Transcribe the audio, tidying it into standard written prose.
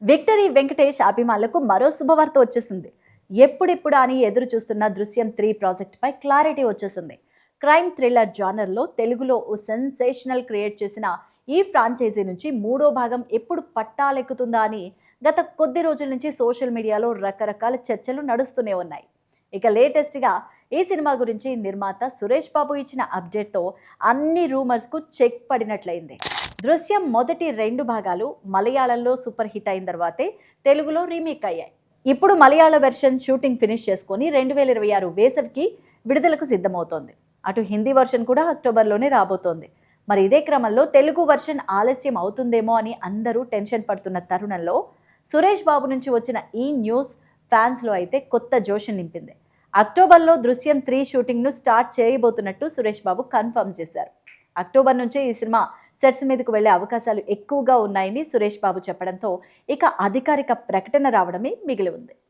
Victory Venkatesh అభిమానులకు మరో శుభవార్త వచ్చేసింది. ఎప్పుడెప్పుడు అని ఎదురు చూస్తున్న దృశ్యం 3 ప్రాజెక్ట్ పై క్లారిటీ వచ్చేసింది. క్రైమ్ థ్రిల్లర్ జానర్లో తెలుగులో ఓ సెన్సేషనల్ క్రియేట్ చేసిన ఈ ఫ్రాంచైజీ నుంచి మూడో భాగం ఎప్పుడు పట్టాలెక్కుతుందా అని గత కొద్ది రోజుల నుంచి సోషల్ మీడియాలో రకరకాల చర్చలు నడుస్తూనే ఉన్నాయి. ఇక లేటెస్ట్గా ఈ సినిమా గురించి నిర్మాత సురేష్ బాబు ఇచ్చిన అప్డేట్తో అన్ని రూమర్స్కు చెక్ పడినట్లయింది. దృశ్యం మొదటి 2 భాగాలు మలయాళంలో సూపర్ హిట్ అయిన తర్వాతే తెలుగులో రీమేక్ అయ్యాయి. ఇప్పుడు మలయాళ వెర్షన్ షూటింగ్ ఫినిష్ చేసుకొని 2026 వేసవికి విడుదలకు సిద్ధమవుతోంది. అటు హిందీ వర్షన్ కూడా అక్టోబర్లోనే రాబోతోంది. మరి ఇదే క్రమంలో తెలుగు వర్షన్ ఆలస్యం అవుతుందేమో అని అందరూ టెన్షన్ పడుతున్న తరుణంలో సురేష్ బాబు నుంచి వచ్చిన ఈ న్యూస్ ఫ్యాన్స్లో అయితే కొత్త జోష్ నింపింది. అక్టోబర్లో దృశ్యం 3 షూటింగ్ను స్టార్ట్ చేయబోతున్నట్టు సురేష్ బాబు కన్ఫర్మ్ చేశారు. అక్టోబర్ నుంచే ఈ సినిమా సెట్స్ మీదకు వెళ్లే అవకాశాలు ఎక్కువగా ఉన్నాయని సురేష్ బాబు చెప్పడంతో ఇక అధికారిక ప్రకటన రావడమే మిగిలి ఉంది.